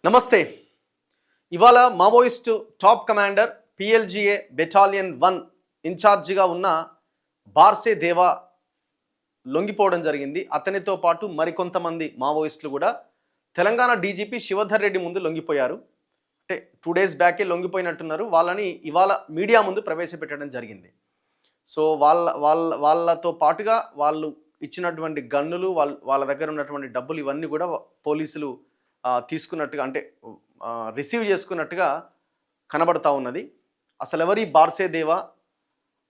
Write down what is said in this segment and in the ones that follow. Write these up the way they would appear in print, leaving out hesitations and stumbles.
నమస్తే. ఇవాళ Maoist top commander PLGA battalion 1 ఇన్ఛార్జిగా ఉన్న బార్సే దేవా లొంగిపోవడం జరిగింది. అతనితో పాటు మరికొంతమంది మావోయిస్టులు కూడా తెలంగాణ డీజీపీ శివధర్ రెడ్డి ముందు లొంగిపోయారు. అంటే 2 days బ్యాకే లొంగిపోయినట్టున్నారు. వాళ్ళని ఇవాళ మీడియా ముందు ప్రవేశపెట్టడం జరిగింది. సో వాళ్ళతో పాటుగా వాళ్ళు ఇచ్చినటువంటి గన్నులు వాళ్ళ దగ్గర ఉన్నటువంటి డబ్బులు ఇవన్నీ కూడా పోలీసులు తీసుకున్నట్టుగా అంటే రిసీవ్ చేసుకున్నట్టుగా కనబడతా ఉన్నది. అసలు ఎవరి బార్సే దేవా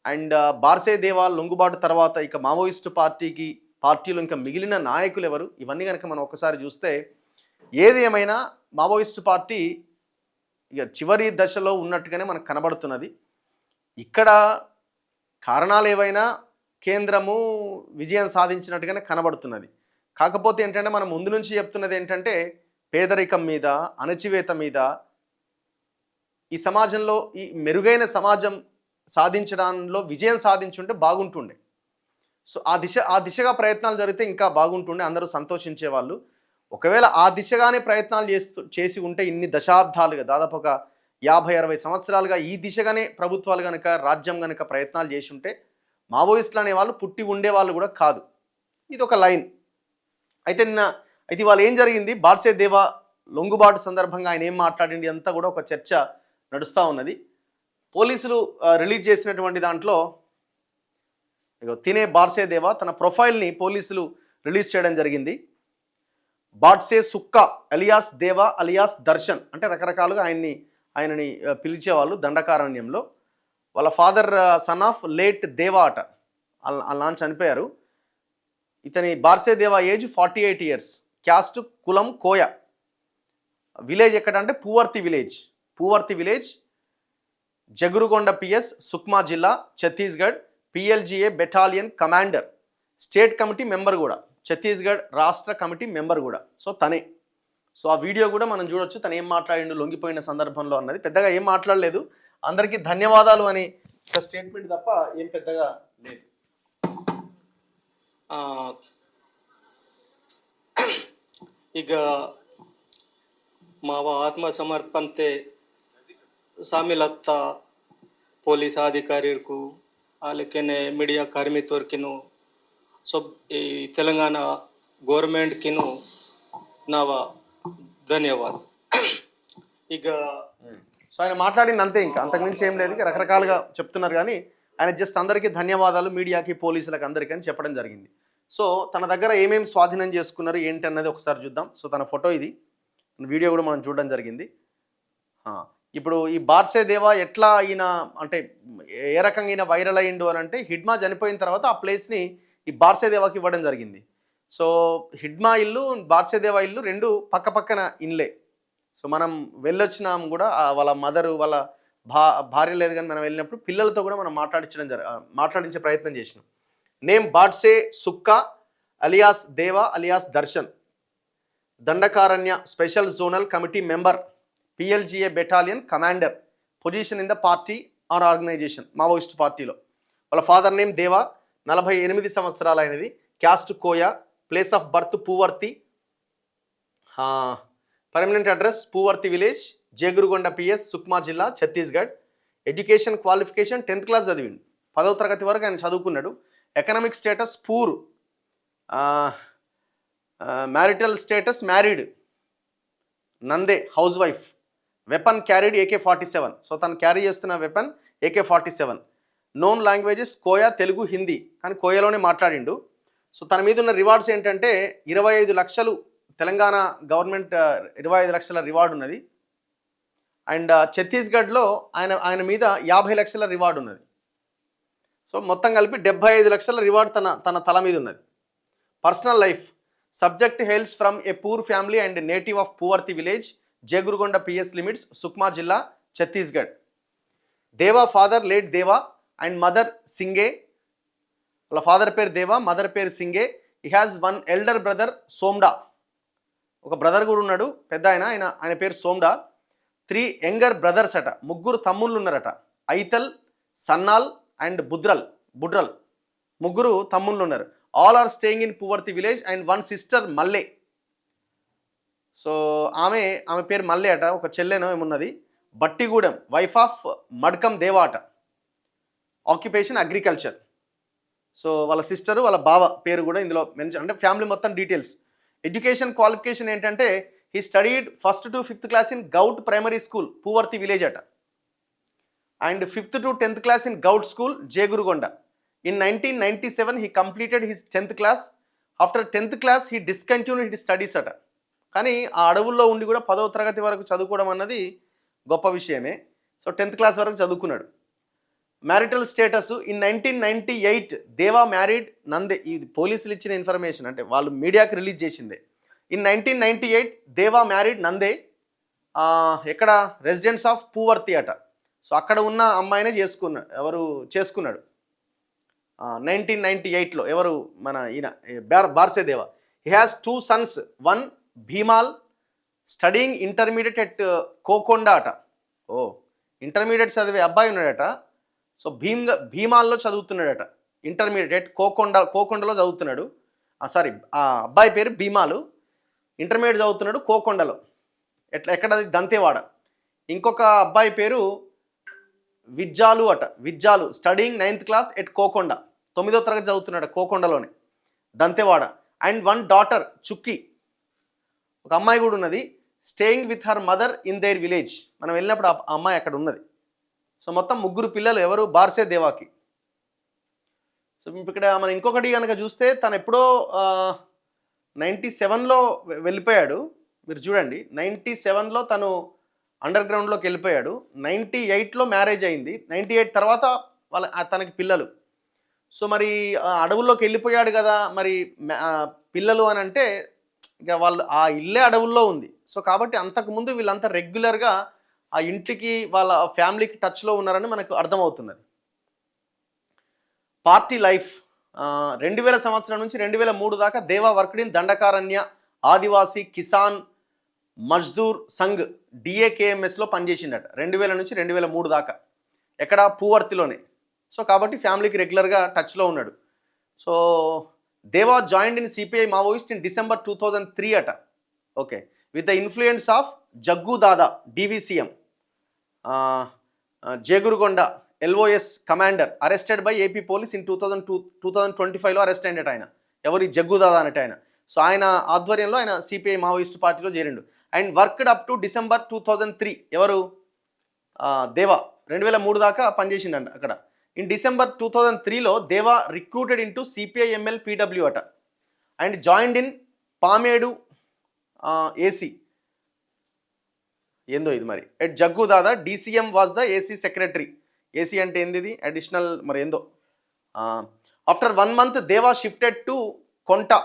అండ్ బార్సే దేవా లొంగుబాటు తర్వాత ఇక మావోయిస్టు పార్టీలో ఇంకా మిగిలిన నాయకులు ఎవరు, ఇవన్నీ కనుక మనం ఒకసారి చూస్తే ఏది ఏమైనా మావోయిస్టు పార్టీ ఇక చివరి దశలో ఉన్నట్టుగానే మనకు కనబడుతున్నది. ఇక్కడ కారణాలు ఏవైనా కేంద్రము విజయం సాధించినట్టుగానే కనబడుతున్నది. కాకపోతే ఏంటంటే మనం ముందు నుంచి చెప్తున్నది ఏంటంటే పేదరికం మీద, అణచివేత మీద, ఈ సమాజంలో ఈ మెరుగైన సమాజం సాధించడంలో విజయం సాధించుంటే బాగుంటుండే. సో ఆ దిశగా ప్రయత్నాలు జరిగితే ఇంకా బాగుంటుండే, అందరూ సంతోషించేవాళ్ళు. ఒకవేళ ఆ దిశగానే ప్రయత్నాలు చేసి ఉంటే ఇన్ని దశాబ్దాలుగా దాదాపు ఒక 50-60 సంవత్సరాలుగా ఈ దిశగానే ప్రభుత్వాలు కనుక రాజ్యం కనుక ప్రయత్నాలు చేసి ఉంటే మావోయిస్టులు అనేవాళ్ళు పుట్టి ఉండేవాళ్ళు కూడా కాదు. ఇది ఒక లైన్. అయితే వాళ్ళు ఏం జరిగింది, బార్సే దేవా లొంగుబాటు సందర్భంగా ఆయన ఏం మాట్లాడింది అంతా కూడా ఒక చర్చ నడుస్తూ ఉన్నది. పోలీసులు రిలీజ్ చేసినటువంటి దాంట్లో తినే బార్సే దేవా తన ప్రొఫైల్ని పోలీసులు రిలీజ్ చేయడం జరిగింది. బార్సే సుక్కా అలియాస్ దేవా అలియాస్ దర్శన్, అంటే రకరకాలుగా ఆయనని పిలిచేవాళ్ళు దండకారణ్యంలో. వాళ్ళ ఫాదర్ సన్ ఆఫ్ లేట్ దేవా అట, అలా చనిపోయారు. ఇతని బార్సే దేవా ఏజ్ 48 years. క్యాస్ట్ కులం కోయ. విలేజ్ ఎక్కడంటే పూవర్తి విలేజ్, జగురుగొండ పిఎస్, సుక్మా జిల్లా, Chhattisgarh. PLGA battalion commander, state committee member కూడా, ఛత్తీస్గఢ్ రాష్ట్ర కమిటీ మెంబర్ కూడా. సో తనే. సో ఆ వీడియో కూడా మనం చూడొచ్చు, తను ఏం మాట్లాడిండు లొంగిపోయిన సందర్భంలో అన్నది. పెద్దగా ఏం మాట్లాడలేదు, అందరికీ ధన్యవాదాలు అని ఒక స్టేట్మెంట్ తప్ప ఏం పెద్దగా లేదు. ಈಗ ಮಾವ ಆತ್ಮಸಮರ್ಪಣತೆ ಸಾಮಿಲತ್ತ ಪೊಲೀಸ್ ಅಧಿಕಾರಿಗೂ అలాగే మీడియా కార్మికులకిను ఈ తెలంగాణ గవర్నమెంట్కిను నా ధన్యవాదాలు. ఇక సో ఆయన మాట్లాడింది అంతే, ఇంకా అంతకుమించి ఏం లేదు. రకరకాలుగా చెప్తున్నారు కానీ ఆయన జస్ట్ అందరికీ ధన్యవాదాలు, మీడియాకి పోలీసులకు అందరికీ అని చెప్పడం జరిగింది. సో తన దగ్గర ఏమేమి స్వాధీనం చేసుకున్నారు ఏంటి అన్నది ఒకసారి చూద్దాం. సో తన ఫోటో ఇది, వీడియో కూడా మనం చూడడం జరిగింది. ఇప్పుడు ఈ బార్సే దేవా ఎట్లా ఈయన అంటే ఏ రకంగా ఈయన వైరల్ అయ్యిండు అని అంటే, హిడ్మా చనిపోయిన తర్వాత ఆ ప్లేస్ని ఈ బార్సే దేవాకి ఇవ్వడం జరిగింది. సో హిడ్మా ఇల్లు, బార్సే దేవా ఇల్లు రెండు పక్క పక్కన ఇన్లే. సో మనం వెళ్ళొచ్చినాం కూడా, వాళ్ళ మదరు వాళ్ళ భార్య లేదు కానీ మనం వెళ్ళినప్పుడు పిల్లలతో కూడా మనం మాట్లాడించే ప్రయత్నం చేసినాం. Name Barse Sukka alias Deva alias Darshan, Dandakaranya special zonal committee member, PLGA battalion commander, position in the party or organization, Maoist పార్టీలో. వాళ్ళ ఫాదర్ నేమ్ దేవా, 48 సంవత్సరాలు అయినది, caste Koya, place of birth Puvarti, permanent address Puvarti village, Jagargunda PS, Sukma జిల్లా, Chhattisgarh. Education qualification 10th class చదివిండు, 10వ తరగతి వరకు ఆయన చదువుకున్నాడు. Economic status poor, marital status married, నందే housewife. Weapon carried AK-47. So తను క్యారీ చేస్తున్న weapon AK-47. Known languages Koya, Telugu, Hindi, కానీ కోయలోనే మాట్లాడిండు. సో తన మీద ఉన్న రివార్డ్స్ ఏంటంటే 25 లక్షలు, తెలంగాణ గవర్నమెంట్ 25 లక్షల రివార్డు ఉన్నది. అండ్ ఛత్తీస్గఢ్లో ఆయన మీద 50 లక్షల రివార్డు ఉన్నది. సో మొత్తం కలిపి 75 లక్షల రివార్డ్ తన తల మీద ఉన్నది. Personal life, subject hails from a poor family and native of Puvarti village, Jagargunda PS limits, Sukma జిల్లా, Chhattisgarh. Deva father late Deva and mother Singe. వాళ్ళ ఫాదర్ పేరు దేవా, మదర్ పేరు Singe. He has 1 elder brother Somda, ఒక బ్రదర్ కూడా ఉన్నాడు పెద్ద ఆయన పేరు సోమ్డా. 3 younger brothers అట, 3 తమ్ముళ్ళు ఉన్నారట, ఐతల్, సన్నాల్ అండ్ బుడ్రల్, 3 తమ్ముళ్ళు ఉన్నారు. All are staying in Puvarti village and 1 sister Malle. So ఆమె పేరు మల్లె అట, ఒక చెల్లెనో ఏమున్నది. బట్టిగూడెం, వైఫ్ ఆఫ్ మడ్కం దేవా అట, ఆక్యుపేషన్ అగ్రికల్చర్. సో వాళ్ళ సిస్టరు వాళ్ళ బావ పేరు కూడా ఇందులో మెన్షన్, అంటే ఫ్యామిలీ మొత్తం డీటెయిల్స్. ఎడ్యుకేషన్ క్వాలిఫికేషన్ ఏంటంటే he studied 1st to 5th class in govt primary school, Puvarti village అట, and 5th to 10th class in govt school, Jagargunda. In 1997 he completed his 10th class. After 10th class he discontinued his studies అట. కానీ ఆ అడవుల్లో ఉండి కూడా 10వ తరగతి వరకు చదువుకోవడం అన్నది గొప్ప విషయమే. సో 10th class వరకు చదువుకున్నాడు. మ్యారిటల్ స్టేటస్ ఇన్ 1998 దేవా మ్యారీడ్ నందే. ఇది పోలీసులు ఇచ్చిన ఇన్ఫర్మేషన్, అంటే వాళ్ళు మీడియాకి రిలీజ్ చేసిందే. ఇన్ 1998 దేవా మ్యారీడ్ నందే, ఎక్కడ రెసిడెన్స్ ఆఫ్ పూవర్తి అట. సో అక్కడ ఉన్న అమ్మాయినే చేసుకున్నాడు 1998లో. ఎవరు మన ఈయన Barse Deva. He has 2 sons, one Bhimal studying intermediate at Kokonda అట. ఇంటర్మీడియట్ చదివే అబ్బాయి ఉన్నాడట. సో భీమాల్లో చదువుతున్నాడట, ఇంటర్మీడియట్ కోకొండలో చదువుతున్నాడు. సారీ, ఆ అబ్బాయి పేరు భీమాలు, ఇంటర్మీడియట్ చదువుతున్నాడు కోకొండలో. ఎక్కడది? దంతేవాడ. ఇంకొక అబ్బాయి పేరు విజ్జాలు అట, Vijjalu studying 9th class at Kokonda, 9వ తరగతి చదువుతున్నాడు కోకొండలోనే, Dantewada. And one daughter Chukki, ఒక అమ్మాయి కూడా ఉన్నది, staying with her mother in their village. మనం వెళ్ళినప్పుడు ఆ అమ్మాయి అక్కడ ఉన్నది. సో మొత్తం 3 పిల్లలు. ఎవరు? బార్సే దేవాకి. సో ఇక్కడ మనం ఇంకొకటి కనుక చూస్తే తను ఎప్పుడో 97లో వెళ్ళిపోయాడు. మీరు చూడండి, 97లో తను అండర్ గ్రౌండ్లోకి వెళ్ళిపోయాడు. 98లో మ్యారేజ్ అయింది. 98 తర్వాత తనకి పిల్లలు. సో మరి అడవుల్లోకి వెళ్ళిపోయాడు కదా, మరి పిల్లలు అని అంటే ఇక వాళ్ళు ఆ ఇల్లే అడవుల్లో ఉంది. సో కాబట్టి అంతకుముందు వీళ్ళంతా రెగ్యులర్గా ఆ ఇంటికి వాళ్ళ ఫ్యామిలీకి టచ్లో ఉన్నారని మనకు అర్థమవుతున్నది. పార్టీ లైఫ్ 2000 సంవత్సరం నుంచి 2003 దాకా దేవా వర్క్డ్ ఇన్ దండకారణ్య ఆదివాసీ కిసాన్ మజ్దూర్ సంఘ్ డిఏకేఎంఎస్లో పనిచేసిండట 2000 నుంచి 2003 దాకా. ఎక్కడ? పూవర్తిలోనే. సో కాబట్టి ఫ్యామిలీకి రెగ్యులర్గా టచ్లో ఉన్నాడు. So Deva joined in CPI Maoist in December 2003 అట. Okay, with the influence of Jaggu Dada DVCM, Jagargunda LOS commander, arrested by AP police in 2025లో అరెస్ట్ అయినట్టు ఆయన. ఎవరి? జగ్గు దాదా అన్నట్టు ఆయన. సో ఆయన ఆధ్వర్యంలో ఆయన సిపిఐ మావోయిస్ట్ పార్టీలో చేరిండు. And worked up to December 2003. ఎవరు? దేవా 2003 దాకా పనిచేసిండంట అక్కడ. ఇన్ డిసెంబర్ 2003లో Deva recruited into CPI ML PW అట, and joined in Pamedu AC. ఏందో ఇది మరి. At Jaggu Dada DCM was the AC secretary. AC అంటే ఏంది? ఇది అడిషనల్ మరి ఏందో. After 1 month Deva shifted to Konta.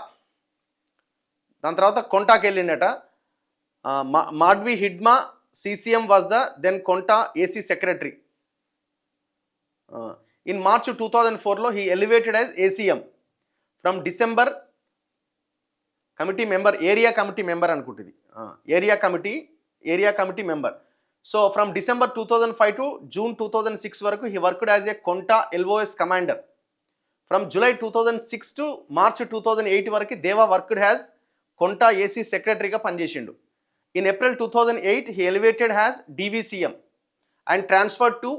దాని తర్వాత కొంటాకి వెళ్ళిండట. Madvi Hidma CCM was the then Konta AC secretary. In March 2004లో he elevated as ACM from December committee member, area committee member అనుకుంటుంది, area committee member. So from December 2005 to June 2006 వరకు he worked as a Konta LOS commander. From July 2006 to March 2008 వరకు Deva worked as Konta AC సెక్రటరీగా పనిచేసిండు. In April 2008 he elevated as DVCM and transferred to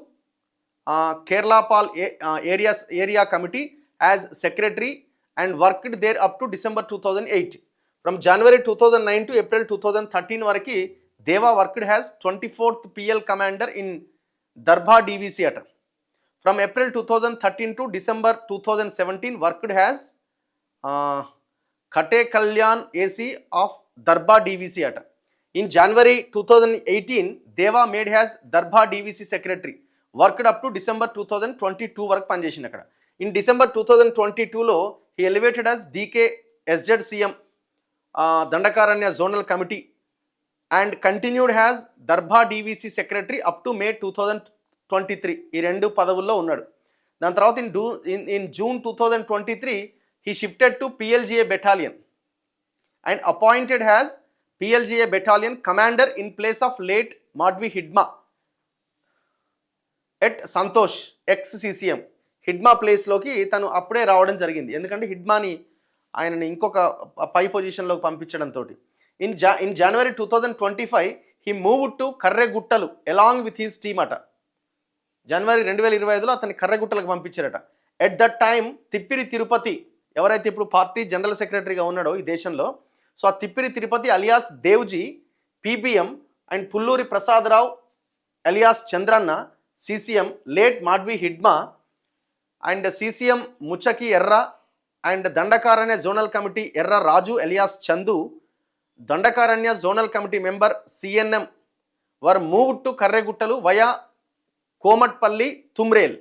Keralapal area committee as secretary and worked there up to December 2008. From January 2009 to April 2013 వరకు Deva worked as 24th PL commander in Darbha DVC అట. From April 2013 to December 2017 worked as Khate Kalyan AC of Darbha DVC అట. In January 2018 Deva made as Darbha DVC secretary, worked up to December 2022 వరకు పనిచేసింది అక్కడ. In December 2022లో he elevated as DK SZCM Dandakaranya zonal committee and continued as Darbha DVC secretary up to May 2023. ఈ 2 పదవుల్లో ఉన్నాడు. దాని తర్వాత in June 2023 he shifted to PLGA battalion and appointed as PLGA battalion commander in place of late Madvi Hidma at Santosh ex-CCM. Hidma ప్లేస్లోకి తను అప్పుడే రావడం జరిగింది, ఎందుకంటే హిడ్మాని ఆయనని ఇంకొక పై పొజిషన్లోకి పంపించడంతో. In January 2025, he moved to కర్రెగుట్టలు along with his team అట. జనవరి 2025లో అతన్ని కర్రెగుట్టలకు పంపించారట. At that time Tippiri Tirupati, ఎవరైతే ఇప్పుడు పార్టీ జనరల్ సెక్రటరీగా ఉన్నాడో ఈ దేశంలో, సో ఆ Tippiri Tirupati alias Devji, PBM and Pulluri Prasadarao alias Chandranna, CCM late Madvi Hidma and CCM Muchaki Erra and Dandakaranya zonal committee Erra Raju alias Chandu, Dandakaranya zonal committee member CNM were move to కర్రెగుట్టలు వయా కోమట్పల్లి తుమ్రేల్.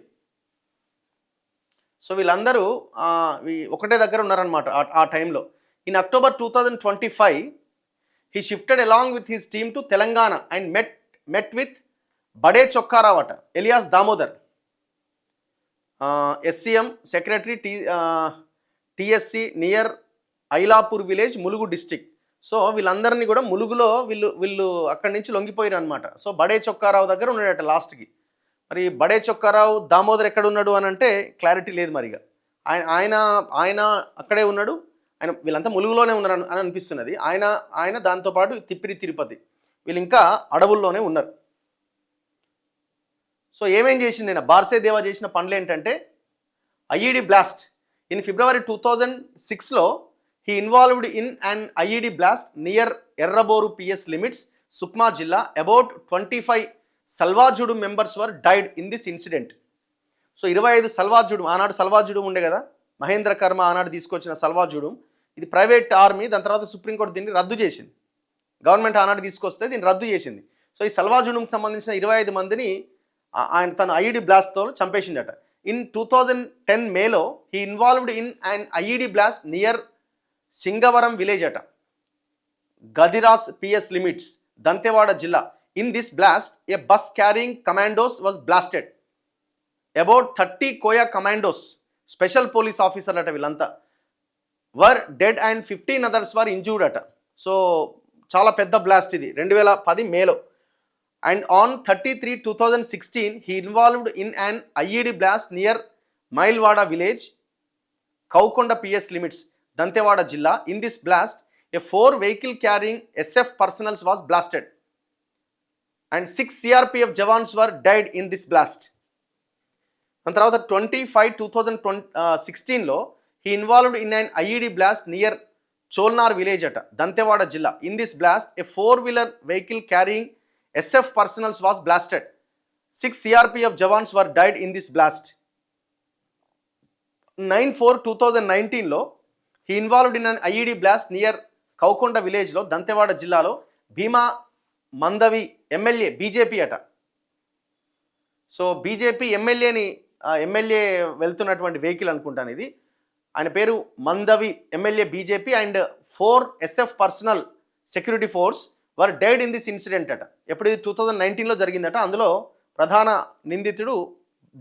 సో వీళ్ళందరూ ఒకటే దగ్గర ఉన్నారనమాట ఆ టైంలో. In October 2025 he shifted along with his team to Telangana and met with Bade Chokkarao అట alias Damodar, SCM secretary TSC near Ailapur village Mulugu district. So వీళ్ళందరినీ కూడా ములుగులో వీళ్ళు అక్కడి నుంచి లొంగిపోయారు అనమాట. సో బడే చొక్కారావు దగ్గర ఉన్నాడట లాస్ట్కి. మరి బడే చొక్కారావు దామోదర్ ఎక్కడ ఉన్నాడు అని అంటే క్లారిటీ లేదు మరిగా. ఆయన అక్కడే ఉన్నాడు, ఆయన వీళ్ళంతా ములుగులోనే ఉన్నారు అని అనిపిస్తున్నది. ఆయన దాంతోపాటు తిప్పిరి తిరుపతి వీళ్ళు ఇంకా అడవుల్లోనే ఉన్నారు. సో ఏమేం చేసింది నేను బార్సే దేవా చేసిన పనులు ఏంటంటే ఐఈడి బ్లాస్ట్. ఇన్ ఫిబ్రవరి 2006లో he involved in and IED blast near Errabore PS limits, Sukma జిల్లా. About 25 Salwa Judum members were died in this incident. So 25 Salwa Judum, ఆనాడు సల్వాజుడు ఉండే కదా, మహేంద్ర కర్మ ఆనాడు తీసుకొచ్చిన సల్వాజుడు, ఇది ప్రైవేట్ ఆర్మీ. దాని తర్వాత సుప్రీంకోర్టు దీన్ని రద్దు చేసింది. గవర్నమెంట్ ఆనాడు తీసుకొస్తే దీన్ని రద్దు చేసింది. సో ఈ సల్వాజుడుకి సంబంధించిన 25 మందిని ఆయన తన ఐఈడి బ్లాస్ట్తో చంపేసిందట. ఇన్ 2010 మేలో he involved in and IED blast near Singavaram village అట, గదిరాస్ పిఎస్ లిమిట్స్, దంతెవాడ జిల్లా. In this blast a bus carrying commandos was blasted. About 30 Koya commandos, special police officer అట వీళ్ళంతా, were dead and 15 others were injured అట. So చాలా పెద్ద blast ఇది 2010 మేలో. And on 30/3/2016 he involved in an IED blast near Mailwada village, Kuakonda PS limits, Dantewada జిల్లా. In this blast a 4 vehicle carrying SF personnels was blasted and 6 CRPF jawans were died in this blast. దాని తర్వాత 25/2016లో he involved in an IED blast near Cholnar village అట, దంతెవాడ జిల్లా. In this blast a 4-wheeler vehicle carrying SF personnels was blasted. 6 CRPF jawans were died in this blast. 9/4/2019లో he involved in an IED blast near Kuakonda విలేజ్లో, దంతెవాడ జిల్లాలో. Bhima Mandavi MLA BJP అట. So BJP MLA వెళ్తున్నటువంటి vehicle అనుకుంటాను ఇది. ఆయన పేరు Mandavi MLA BJP and 4 SF personnel security force were dead in this incident అట. ఎప్పుడు ఇది 2019లో జరిగిందట. అందులో ప్రధాన నిందితుడు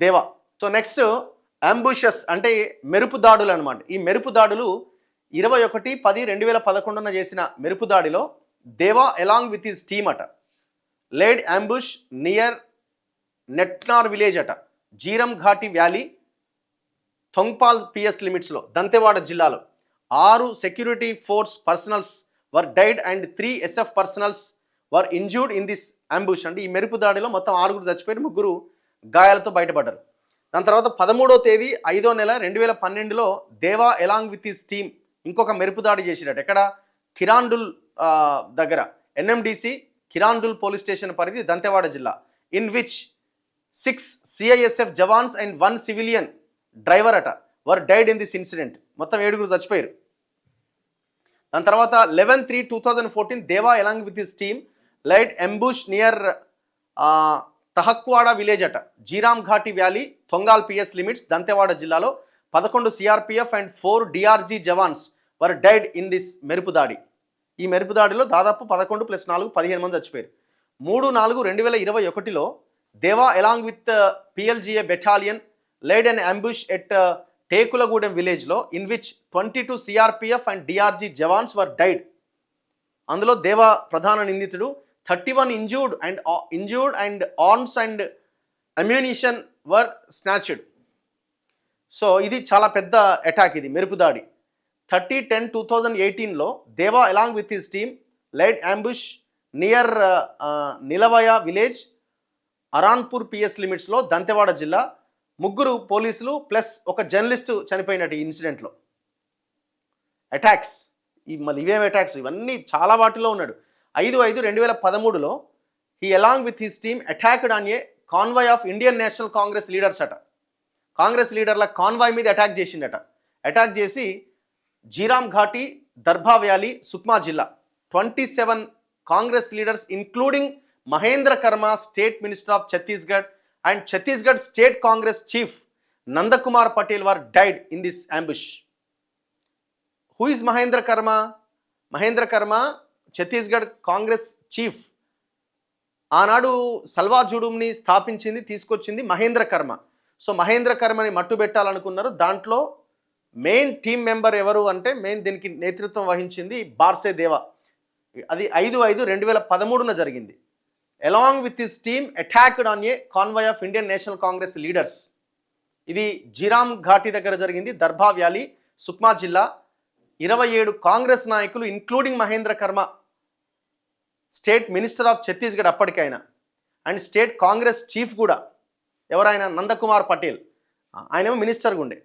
దేవా. సో నెక్స్ట్ అంబుషస్ అంటే మెరుపు దాడులు అనమాట. ఈ మెరుపు దాడులు 21/10/2011 చేసిన మెరుపు దాడిలో దేవా అలాంగ్ విత్ హిస్ టీమ్ అట లేడ్ అంబుష్ నియర్ నెట్నార్ విలేజ్ అట, జీరం ఘాటి వ్యాలీ, థొంగ్పాల్ పిఎస్ లిమిట్స్లో, దంతెవాడ జిల్లాలో. 6 security force personals were died and 3 SF personals were injured in this ambush. అంటే ఈ మెరుపు దాడిలో మొత్తం 6 చచ్చిపోయారు, 3 గాయాలతో బయటపడ్డారు. దాని తర్వాత 13వ తేదీ 5వ నెల 2012లో దేవా అలాంగ్ విత్ హిస్ టీమ్ ఇంకొక మెరుపు దాడి చేసినట్టు. ఎక్కడ కిరాండుల్ దగ్గర, NMDC కిరాండుల్ పోలీస్ స్టేషన్ పరిధి, దంతెవాడ జిల్లా. In which 6 CISF jawans and 1 civilian driver అట were died in this incident. మొత్తం 7 చచ్చిపోయారు. దాని తర్వాత 11/3/2014 Deva along with his team laid ambush near Tahakwada village అట, Jhiram Ghati valley, Thongal PS limits, దంతెవాడ జిల్లాలో. 11 CRPF and 4 DRG jawans were died in this మెరుపు దాడి. ఈ మెరుపు దాడిలో దాదాపు 11 + 4 15 మంది చచ్చిపోయారు. 3/4/2021లో Deva along with PLGA battalion laid an ambush at Tekulagudem విలేజ్లో, in which 22 CRPF and DRG jawans were died. అందులో దేవా ప్రధాన నిందితుడు. 31 injured and arms and ammunition were snatched. So ఇది చాలా పెద్ద అటాక్, ఇది మెరుపు దాడి. 30/10/2018లో Deva along with his team laid ambush near Nilawaya village, Aranpur PS లిమిట్స్లో, దంతెవాడ జిల్లా. 3 పోలీసులు ప్లస్ ఒక జర్నలిస్టు చనిపోయినట్టు ఈ ఇన్సిడెంట్లో. అటాక్స్, మళ్ళీ ఇవేం అటాక్స్, ఇవన్నీ చాలా వాటిలో ఉన్నాడు. 5/5/2013లో he along with his team attacked on a convoy of Indian National Congress leaders అట. కాంగ్రెస్ లీడర్ల కాన్వాయ్ మీద అటాక్ చేసిండట. అటాక్ చేసి జీరామ్ ఘాటి, దర్భా వ్యాలీ, సుక్మా జిల్లా 27 Congress leaders including Mahendra Karma, state minister of Chhattisgarh, and Chhattisgarh State Congress Chief Nandakumar Patel were died in this ambush. Who is Mahendra Karma? Mahendra Karma, Chhattisgarh Congress Chief. ఆనాడు సల్వా జుడుమ్ని స్థాపించింది, తీసుకొచ్చింది మహేంద్ర కర్మ. సో మహేంద్ర కర్మని మట్టు పెట్టాలనుకున్నారు. దాంట్లో మెయిన్ టీమ్ మెంబర్ ఎవరు అంటే, మెయిన్ దీనికి నేతృత్వం వహించింది బార్సే దేవా. అది 5/5/2013న జరిగింది. along with his team attacked on a convoy of Indian National Congress leaders. ఇది జీరామ్ ఘాటి దగ్గర జరిగింది, దర్భా వ్యాలీ, సుక్మా జిల్లా. 27 కాంగ్రెస్ నాయకులు including Mahendra Karma, state minister of Chhattisgarh అప్పటికైనా, అండ్ స్టేట్ కాంగ్రెస్ చీఫ్ కూడా ఎవరైనా నందకుమార్ పటేల్, ఆయనేమో మినిస్టర్గా ఉండే.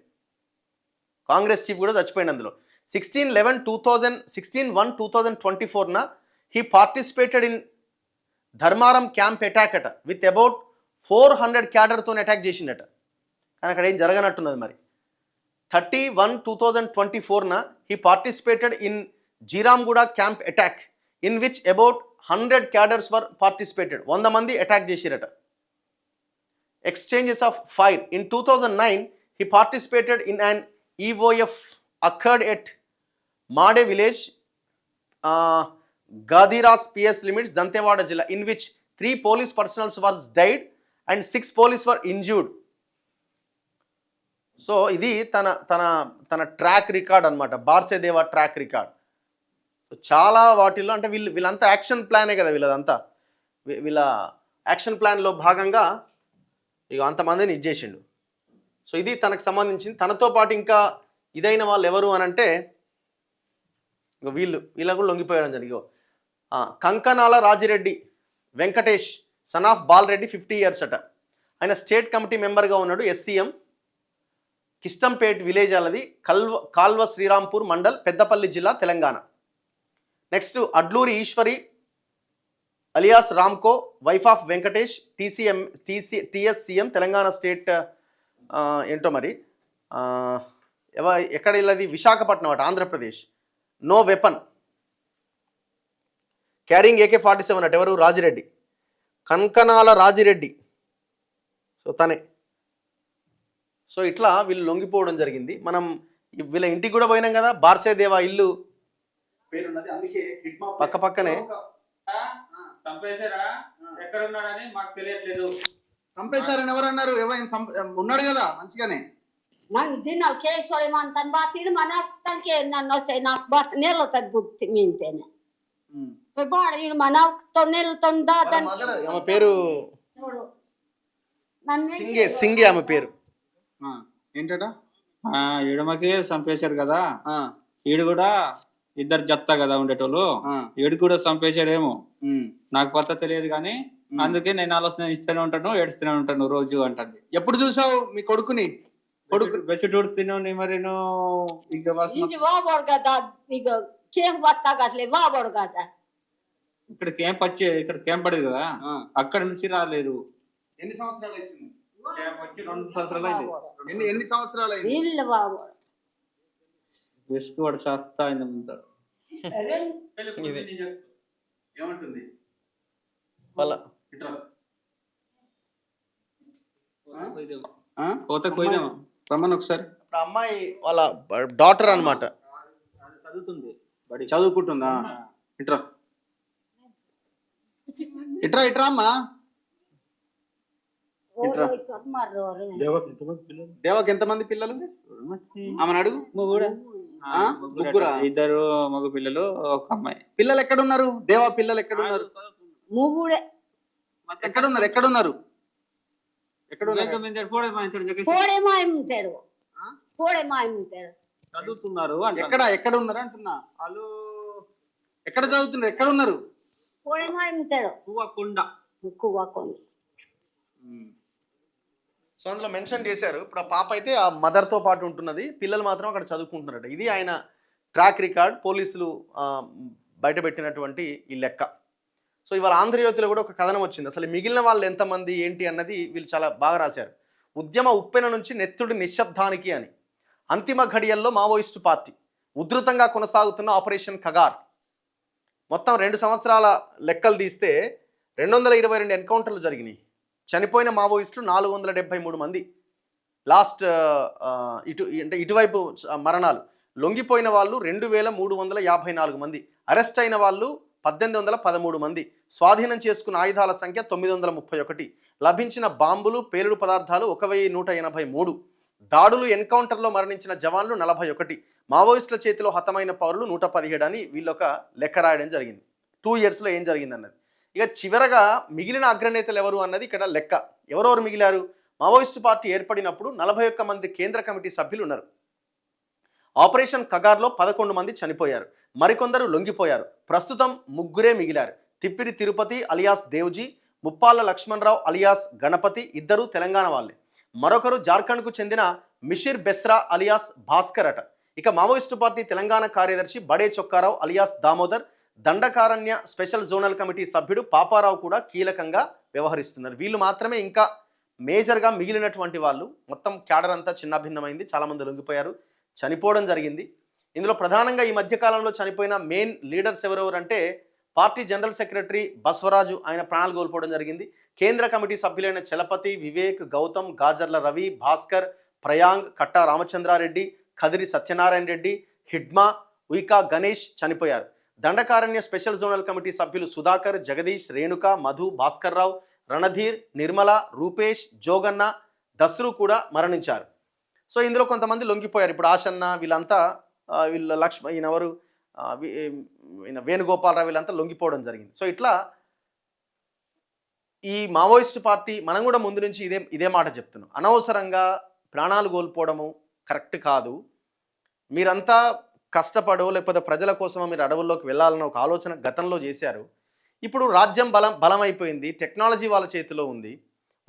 కాంగ్రెస్ చీఫ్ కూడా చచ్చిపోయింది అందులో. 16/1/2024న he participated in Dharmaram camp attack అట విత్ అబౌట్ 400 క్యాడర్తో అటాక్ చేసిండట. కానీ అక్కడ ఏం జరగనట్టున్నది మరి. 30/1/2024న he participated in Jiramguda camp attack in which about 100 cadres were participated. 100 మంది అటాక్ చేసిరట. Exchanges of fire. In 2009 he participated in an EOF occurred at Made village, Gadiras PS limits, Dantewada Jilla, in which 3 police personnel was died and 6 police were injured. So ఇది తన track record అనమాట, బార్సే దేవా track record. చాలా వాటిల్లో అంటే వీళ్ళంతా action ప్లానే కదా, వీళ్ళ యాక్షన్ ప్లాన్లో భాగంగా ఇక అంతమందిని ఇచ్చేసిండు. సో ఇది తనకు సంబంధించింది. తనతో పాటు ఇంకా ఇదైన వాళ్ళు ఎవరు అని అంటే వీళ్ళ కూడా లొంగిపోయడం జరిగి. Kankanala Rajireddy Venkatesh, son of Balareddy, 50 years అట. ఆయన స్టేట్ కమిటీ మెంబర్గా ఉన్నాడు. SCM కిష్టంపేట్ విలేజ్ అలది, కాల్వ శ్రీరాంపూర్ మండల్, పెద్దపల్లి జిల్లా, Telangana. Next Adluri Eshwari alias Ramko, wife of Venkatesh, TSCM Telangana state. ఏంటో మరి ఎక్కడ ఇల్లది, విశాఖపట్నం అట, Andhra Pradesh. No weapon, carrying AK-47 అట. ఎవరు? రాజిరెడ్డి, కంకనాల రాజిరెడ్డి. సో తనే. సో ఇట్లా వీళ్ళు లొంగిపోవడం జరిగింది. మనం వీళ్ళ ఇంటికి కూడా పోయినాం కదా, బార్సే దేవా ఇల్లు పేరున్నది, అందుకే పక్క పక్కనే. చంపేశారా, ఎక్కడ ఉన్నాడని మాకు తెలియట్లేదు. చంపేశారని ఎవరు అన్నారు? ఉన్నాడు కదా మంచిగానే. ನಾನು ದಿನ ಕೇಸೊಳೆ ಮಾಡ್ತಾನೆ ಬಾತಿಡು ಮನೆ ತನಕ ನನ್ನ నాకు బాత్ నేలతో బుద్ధి మింతేనే బాడ ఇడు మన నేలతో దాతన్. ఆమె పేరు సింగే ఆమె పేరు. ఏంటట? ఈడమకి చంపేశారు కదా, ఈడు కూడా ఇద్దరు జత్తా కదా ఉండేటోళ్ళు, ఈడు కూడా చంపేశారేమో, నాకు కొత్త తెలియదు కానీ అందుకే నేను ఆలోచన ఇస్తూనే ఉంటాను, ఏడుస్తూనే ఉంటాను రోజు అంటుంది. ఎప్పుడు చూసావు మీ కొడుకుని? కొడుకు బెచ్చడు తిను మరేను ఇక వాబోడు కదా, ఇక కేం వస్తాగట్లే వాబోడు కదా. ఇక్కడ క్యాంప్ వచ్చి ఇక్కడ క్యాంప్ పడేది కదా, అక్కడ నుంచి రాలేదు. ఎన్ని సంవత్సరాలు అవుతుంది? క్యాంప్ వచ్చి 2 సంవత్సరాలు అయింది. ఎన్ని సంవత్సరాలు అయింది? ఇల్లు వాబోడు వేసుకోవాడు సత్తా ఆయన ఉంటాడు. ఏమంటుంది వాళ్ళ కోతకు పోయినామా రమ్మని ఒకసారి. ఇప్పుడు అమ్మాయి వాళ్ళ డాటర్ అన్నమాట, చదువుతుంది, చదువుకుంటుందా? ఇట్రా ఇట్రా ఇట్రా అమ్మా. దేవకి ఎంతమంది పిల్లలు? ఆమెను అడుగు. ముగ్గురా? 2 మగ పిల్లలు, 1 అమ్మాయి. పిల్లలు ఎక్కడున్నారు? దేవా పిల్లలు ఎక్కడున్నారు? ముగ్గురే. ఎక్కడున్నారు? ఎక్కడున్నారు? చదువుతున్నారు. ఎక్కడ ఉన్నారు అంటున్నా? వాళ్ళు ఎక్కడ చదువుతున్నారు, ఎక్కడ ఉన్నారు? పోయేమో ఇంతాడు పువ్వకుండ ఎక్కువ సో అందులో మెన్షన్ చేశారు. ఇప్పుడు ఆ పాప అయితే ఆ మదర్తో పాటు ఉంటున్నది, పిల్లలు మాత్రం అక్కడ చదువుకుంటున్నారట. ఇది ఆయన ట్రాక్ రికార్డ్, పోలీసులు బయటపెట్టినటువంటి ఈ లెక్క. సో ఇవాళ ఆంధ్రజ్యోతిలో కూడా ఒక కథనం వచ్చింది. అసలు మిగిలిన వాళ్ళు ఎంతమంది ఏంటి అన్నది వీళ్ళు చాలా బాగా రాశారు. ఉద్యమ ఉప్పెన నుంచి నెత్తుడి నిశ్శబ్దానికి అని. అంతిమ ఘడియల్లో మావోయిస్టు పార్టీ ఉధృతంగా కొనసాగుతున్న ఆపరేషన్ కగార్. మొత్తం 2 సంవత్సరాల లెక్కలు తీస్తే 222 ఎన్కౌంటర్లు జరిగినాయి. చనిపోయిన మావోయిస్టులు 473 మంది. లాస్ట్ ఇటువైపు మరణాలు. లొంగిపోయిన వాళ్ళు 2354 మంది. అరెస్ట్ అయిన వాళ్ళు 1813 మంది. స్వాధీనం చేసుకున్న ఆయుధాల సంఖ్య 931. లభించిన బాంబులు, పేలుడు పదార్థాలు 1183. దాడులు, ఎన్కౌంటర్లో మరణించిన జవాన్లు 41. మావోయిస్టుల చేతిలో హతమైన పౌరులు 117 అని వీళ్ళొక లెక్క రాయడం జరిగింది. 2 yearsలో ఏం జరిగింది అన్నది. ఇక చివరగా మిగిలిన అగ్రనేతలు ఎవరు అన్నది ఇక్కడ లెక్క. ఎవరెవరు మిగిలారు? మావోయిస్టు పార్టీ ఏర్పడినప్పుడు 41 మంది కేంద్ర కమిటీ సభ్యులు ఉన్నారు. ఆపరేషన్ కగార్లో 11 మంది చనిపోయారు, మరికొందరు లొంగిపోయారు. ప్రస్తుతం 3 మిగిలారు. తిప్పిరి తిరుపతి అలియాస్ దేవ్జీ, ముప్పాళ్ళ లక్ష్మణరావు అలియాస్ గణపతి, ఇద్దరు తెలంగాణ వాళ్ళే. మరొకరు జార్ఖండ్కు చెందిన మిషిర్ బెస్రా అలియాస్ భాస్కర్ అట. ఇక మావోయిస్టు పార్టీ తెలంగాణ కార్యదర్శి బడే Chokka Rao alias Damodar, Dandakaranya special zonal committee సభ్యుడు పాపారావు కూడా కీలకంగా వ్యవహరిస్తున్నారు. వీళ్ళు మాత్రమే ఇంకా మేజర్గా మిగిలినటువంటి వాళ్ళు. మొత్తం క్యాడర్ అంతా చిన్నాభిన్నమైంది. చాలామంది లొంగిపోయారు, చనిపోవడం జరిగింది. ఇందులో ప్రధానంగా ఈ మధ్యకాలంలో చనిపోయిన మెయిన్ లీడర్స్ ఎవరెవరు అంటే పార్టీ జనరల్ సెక్రటరీ బస్వరాజు, ఆయన ప్రాణాలు కోల్పోవడం జరిగింది. కేంద్ర కమిటీ సభ్యులైన చలపతి, వివేక్, గౌతమ్, గాజర్ల రవి, భాస్కర్, ప్రయాంగ్, కట్టా రామచంద్రారెడ్డి, కదిరి సత్యనారాయణ రెడ్డి, హిడ్మా, ఉయికా గణేష్ చనిపోయారు. దండకారణ్య స్పెషల్ జోనల్ కమిటీ సభ్యులు సుధాకర్, జగదీష్, రేణుక, మధు, భాస్కర్ రావు, రణధీర్, నిర్మల, రూపేష్, జోగన్న, దస్రు కూడా మరణించారు. సో ఇందులో కొంతమంది లొంగిపోయారు. ఇప్పుడు ఆశన్న వీళ్ళంతా వీళ్ళ ఈయనెవరు వేణుగోపాలరావు వీళ్ళంతా లొంగిపోవడం జరిగింది. సో ఇట్లా ఈ మావోయిస్టు పార్టీ, మనం కూడా ముందు నుంచి ఇదే మాట చెప్తున్నాం, అనవసరంగా ప్రాణాలు కోల్పోవడము కరెక్ట్ కాదు. మీరంతా కష్టపడో లేకపోతే ప్రజల కోసమో మీరు అడవుల్లోకి వెళ్ళాలన్న ఒక ఆలోచన గతంలో చేశారు. ఇప్పుడు రాజ్యం బలమైపోయింది, టెక్నాలజీ వాళ్ళ చేతిలో ఉంది.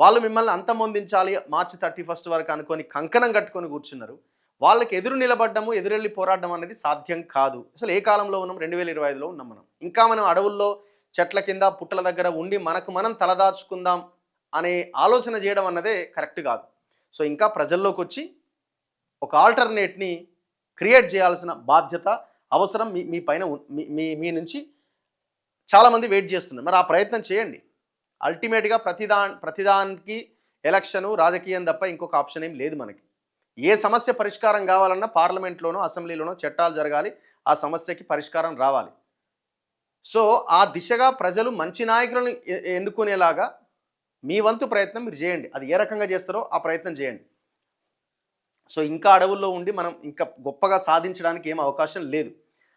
వాళ్ళు మిమ్మల్ని అంతమొందించాలి మార్చి 31 వరకు అనుకొని కంకణం కట్టుకొని కూర్చున్నారు. వాళ్ళకి ఎదురు నిలబడ్డము, ఎదురెళ్ళి పోరాడడం అనేది సాధ్యం కాదు. అసలు ఏ కాలంలో ఉన్నాం? 2025లో ఉన్నాం మనం. ఇంకా మనం అడవుల్లో చెట్ల కింద పుట్టల దగ్గర ఉండి మనకు మనం తలదాచుకుందాం అనే ఆలోచన చేయడం అన్నదే కరెక్ట్ కాదు. సో ఇంకా ప్రజల్లోకి వచ్చి ఒక ఆల్టర్నేట్ని క్రియేట్ చేయాల్సిన బాధ్యత, అవసరం మీ పైన మీ నుంచి చాలామంది వెయిట్ చేస్తున్నారు. మరి ఆ ప్రయత్నం చేయండి. అల్టిమేట్గా ప్రతిదానికి ఎలక్షను, రాజకీయం తప్ప ఇంకొక ఆప్షన్ ఏం లేదు మనకి. ఏ సమస్య పరిష్కారం కావాలన్నా పార్లమెంట్లోనో అసెంబ్లీలోనో చట్టాలు జరగాలి, ఆ సమస్యకి పరిష్కారం రావాలి. సో ఆ దిశగా ప్రజలు మంచి నాయకులను ఎన్నుకునేలాగా మీ వంతు ప్రయత్నం మీరు చేయండి. అది ఏ రకంగా చేస్తారో ఆ ప్రయత్నం చేయండి. సో ఇంకా అడవుల్లో ఉండి మనం ఇంకా గొప్పగా సాధించడానికి ఏం అవకాశం లేదు.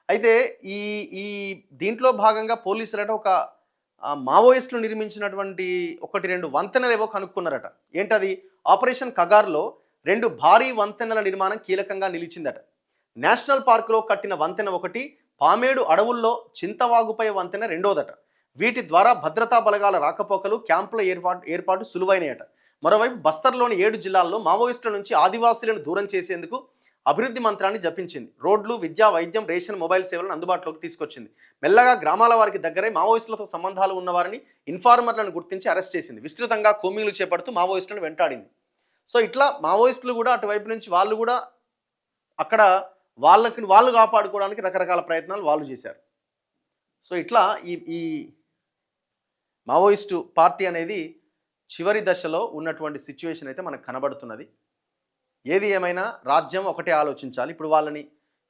అయితే ఈ దీంట్లో భాగంగా పోలీసులట ఒక మావోయిస్టులు నిర్మించినటువంటి 1-2 వంతెనలు ఏవో కనుక్కున్నారట. ఏంటది? ఆపరేషన్ కగార్లో 2 భారీ వంతెనల నిర్మాణం కీలకంగా నిలిచిందట. నేషనల్ పార్కులో కట్టిన వంతెన ఒకటి, పామేడు అడవుల్లో చింతవాగుపై వంతెన రెండోదట. వీటి ద్వారా భద్రతా బలగాల రాకపోకలు, క్యాంపుల ఏర్పాటు సులువైనయట. మరోవైపు బస్తర్లోని 7 జిల్లాల్లో మావోయిస్టుల నుంచి ఆదివాసీలను దూరం చేసేందుకు అభివృద్ధి మంత్రాన్ని జపించింది. రోడ్లు, విద్య, వైద్యం, రేషన్, మొబైల్ సేవలను అందుబాటులోకి తీసుకొచ్చింది. మెల్లగా గ్రామాల వారికి దగ్గరై మావోయిస్టులతో సంబంధాలు ఉన్నవారిని, ఇన్ఫార్మర్లను గుర్తించి అరెస్ట్ చేసింది. విస్తృతంగా కూమీలు చేపడుతూ మావోయిస్టులను వెంటాడింది. సో ఇట్లా మావోయిస్టులు కూడా అటువైపు నుంచి వాళ్ళు కూడా అక్కడ వాళ్ళు కాపాడుకోవడానికి రకరకాల ప్రయత్నాలు వాళ్ళు చేశారు. సో ఇట్లా ఈ మావోయిస్టు పార్టీ అనేది చివరి దశలో ఉన్నటువంటి సిచ్యువేషన్ అయితే మనకు కనబడుతున్నది. ఏది ఏమైనా రాజ్యం ఒకటే ఆలోచించాలి. ఇప్పుడు వాళ్ళని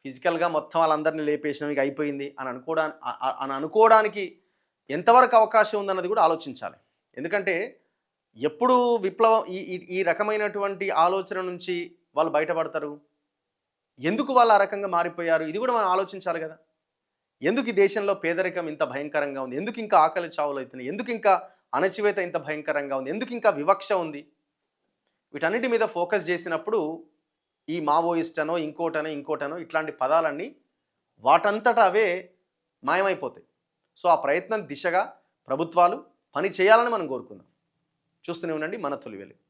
ఫిజికల్గా మొత్తం వాళ్ళందరినీ లేపేసినాం, ఇక అయిపోయింది అని అనుకోవడానికి ఎంతవరకు అవకాశం ఉందన్నది కూడా ఆలోచించాలి. ఎందుకంటే ఎప్పుడు విప్లవం ఈ రకమైనటువంటి ఆలోచన నుంచి వాళ్ళు బయటపడతారు? ఎందుకు వాళ్ళు ఆ రకంగా మారిపోయారు? ఇది కూడా మనం ఆలోచించాలి కదా. ఎందుకు ఈ దేశంలో పేదరికం ఇంత భయంకరంగా ఉంది? ఎందుకు ఇంకా ఆకలి చావులు అవుతున్నాయి? ఎందుకు ఇంకా అణచివేత ఇంత భయంకరంగా ఉంది? ఎందుకు ఇంకా వివక్ష ఉంది? వీటన్నిటి మీద ఫోకస్ చేసినప్పుడు ఈ మావోయిస్ట్ అనో ఇంకోటనో ఇట్లాంటి పదాలన్నీ వాటంతట అవే మాయమైపోతాయి. సో ఆ ప్రయత్నం దిశగా ప్రభుత్వాలు పని చేయాలని మనం కోరుకుందాం. చూస్తూనే ఉండండి మన తొలి వెలుగు.